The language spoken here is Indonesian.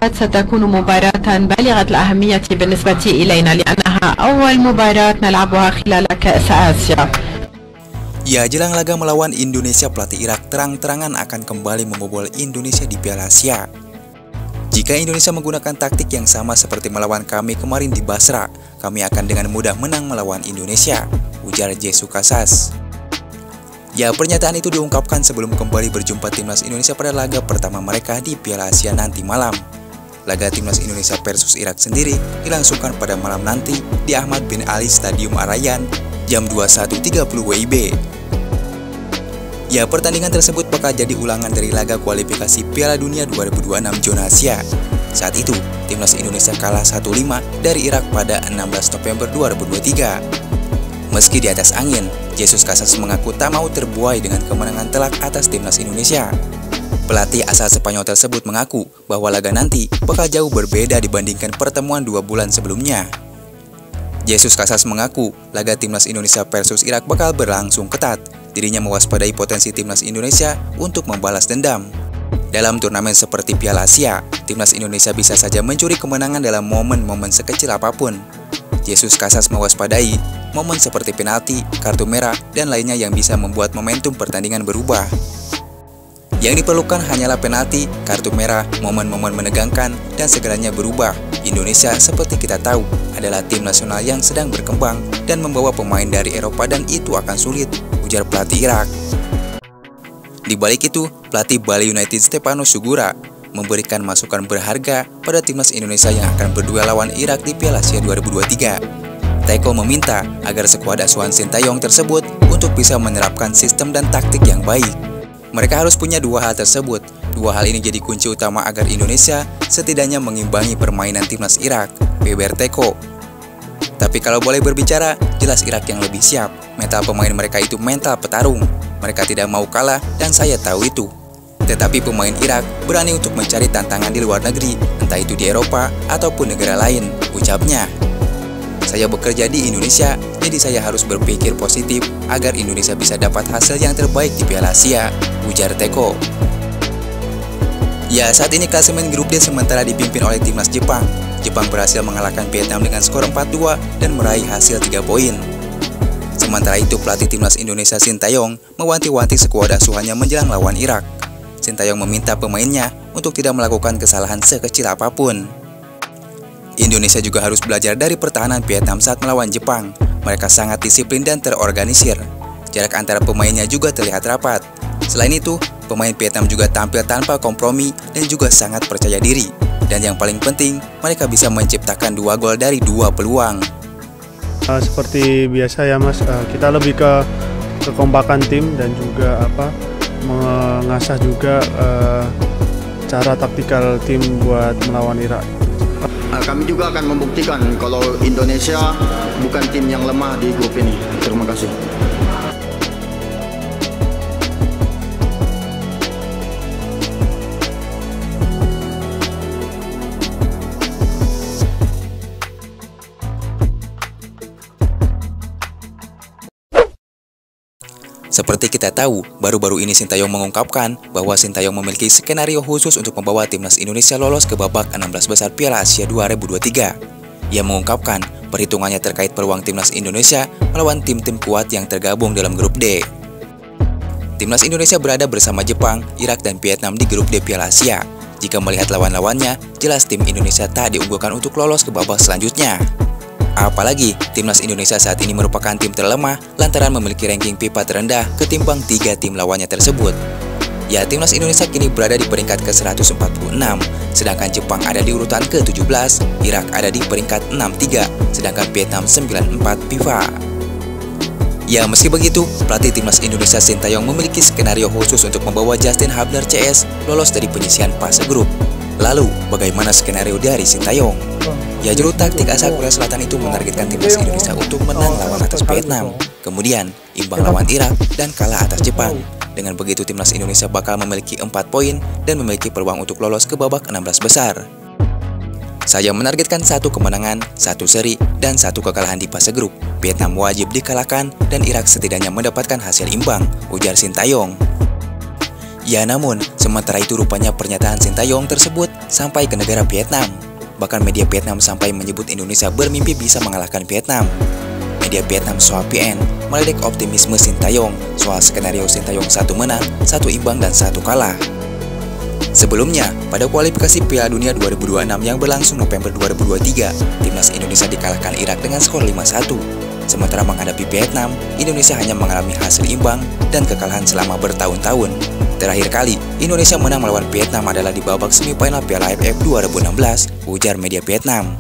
أعتقد ستكون مباراة بالغة الأهمية بالنسبة إلينا لأنها أول مباراة نلعبها خلال كأس آسيا. Ya, jelang laga melawan Indonesia, pelatih Irak terang-terangan akan kembali membobol Indonesia di Piala Asia. Jika Indonesia menggunakan taktik yang sama seperti melawan kami kemarin di Basra, kami akan dengan mudah menang melawan Indonesia, ujar Jesus Casas. Ya, pernyataan itu diungkapkan sebelum kembali berjumpa timnas Indonesia pada laga pertama mereka di Piala Asia nanti malam. Laga timnas Indonesia versus Irak sendiri dilangsungkan pada malam nanti di Ahmad bin Ali Stadium Al-Rayyan jam 21.30 WIB. Ya, pertandingan tersebut bakal jadi ulangan dari laga kualifikasi Piala Dunia 2026 zona Asia. Saat itu, timnas Indonesia kalah 1-5 dari Irak pada 16 November 2023. Meski di atas angin, Jesus Casas mengaku tak mau terbuai dengan kemenangan telak atas timnas Indonesia. Pelatih asal Spanyol tersebut mengaku bahwa laga nanti bakal jauh berbeda dibandingkan pertemuan 2 bulan sebelumnya. Jesus Casas mengaku laga timnas Indonesia versus Irak bakal berlangsung ketat. Dirinya mewaspadai potensi timnas Indonesia untuk membalas dendam. Dalam turnamen seperti Piala Asia, timnas Indonesia bisa saja mencuri kemenangan dalam momen-momen sekecil apapun. Jesus Casas mewaspadai momen seperti penalti, kartu merah, dan lainnya yang bisa membuat momentum pertandingan berubah. Yang diperlukan hanyalah penalti, kartu merah, momen-momen menegangkan, dan segalanya berubah. Indonesia, seperti kita tahu, adalah tim nasional yang sedang berkembang dan membawa pemain dari Eropa dan itu akan sulit, ujar pelatih Irak. Di balik itu, pelatih Bali United Stefano Sugura memberikan masukan berharga pada timnas Indonesia yang akan berduel lawan Irak di Piala Asia 2023. Teko meminta agar skuad asuhan Sintayong tersebut untuk bisa menerapkan sistem dan taktik yang baik. Mereka harus punya dua hal tersebut. Dua hal ini jadi kunci utama agar Indonesia setidaknya mengimbangi permainan timnas Irak, beber Teko. Tapi kalau boleh berbicara, jelas Irak yang lebih siap. Mental pemain mereka itu mental petarung. Mereka tidak mau kalah dan saya tahu itu. Tetapi pemain Irak berani untuk mencari tantangan di luar negeri, entah itu di Eropa ataupun negara lain, ucapnya. Saya bekerja di Indonesia, jadi saya harus berpikir positif agar Indonesia bisa dapat hasil yang terbaik di Piala Asia, ujar Teko. Ya, saat ini klasemen grup D sementara dipimpin oleh timnas Jepang. Jepang berhasil mengalahkan Vietnam dengan skor 4-2 dan meraih hasil 3 poin. Sementara itu, pelatih timnas Indonesia Sintayong mewanti-wanti skuad asuhannya menjelang lawan Irak. Sintayong meminta pemainnya untuk tidak melakukan kesalahan sekecil apapun. Indonesia juga harus belajar dari pertahanan Vietnam saat melawan Jepang. Mereka sangat disiplin dan terorganisir. Jarak antara pemainnya juga terlihat rapat. Selain itu, pemain Vietnam juga tampil tanpa kompromi dan juga sangat percaya diri. Dan yang paling penting, mereka bisa menciptakan 2 gol dari 2 peluang. Seperti biasa ya Mas, kita lebih ke kekompakan tim dan juga mengasah juga cara taktikal tim buat melawan Irak. Kami juga akan membuktikan kalau Indonesia bukan tim yang lemah di grup ini. Terima kasih. Seperti kita tahu, baru-baru ini Sintayong mengungkapkan bahwa Sintayong memiliki skenario khusus untuk membawa timnas Indonesia lolos ke babak 16 besar Piala Asia 2023. Ia mengungkapkan perhitungannya terkait peluang timnas Indonesia melawan tim-tim kuat yang tergabung dalam grup D. Timnas Indonesia berada bersama Jepang, Irak, dan Vietnam di grup D Piala Asia. Jika melihat lawan-lawannya, jelas tim Indonesia tak diunggulkan untuk lolos ke babak selanjutnya. Apalagi, timnas Indonesia saat ini merupakan tim terlemah lantaran memiliki ranking FIFA terendah ketimbang 3 tim lawannya tersebut. Ya, timnas Indonesia kini berada di peringkat ke-146, sedangkan Jepang ada di urutan ke-17, Irak ada di peringkat 63, sedangkan Vietnam 94 FIFA. Ya, meski begitu, pelatih timnas Indonesia Sintayong memiliki skenario khusus untuk membawa Justin Hubner CS lolos dari penyisihan fase grup. Lalu, bagaimana skenario dari Sintayong? Ya, juru taktik asal Korea Selatan itu menargetkan timnas Indonesia untuk menang lawan atas Vietnam, kemudian imbang lawan Irak, dan kalah atas Jepang. Dengan begitu, timnas Indonesia bakal memiliki 4 poin dan memiliki peluang untuk lolos ke babak 16 besar. Saya menargetkan 1 kemenangan, 1 seri, dan 1 kekalahan di fase grup. Vietnam wajib dikalahkan dan Irak setidaknya mendapatkan hasil imbang, ujar Sintayong. Ya namun, sementara itu rupanya pernyataan Sintayong tersebut sampai ke negara Vietnam. Bahkan media Vietnam sampai menyebut Indonesia bermimpi bisa mengalahkan Vietnam. Media Vietnam Soa PN meledek optimisme Sintayong soal skenario Sintayong 1 menang, 1 imbang, dan 1 kalah. Sebelumnya, pada kualifikasi Piala Dunia 2026 yang berlangsung November 2023, timnas Indonesia dikalahkan Irak dengan skor 5-1. Sementara menghadapi Vietnam, Indonesia hanya mengalami hasil imbang dan kekalahan selama bertahun-tahun. Terakhir kali, Indonesia menang melawan Vietnam adalah di babak semifinal Piala AFF 2016, ujar media Vietnam.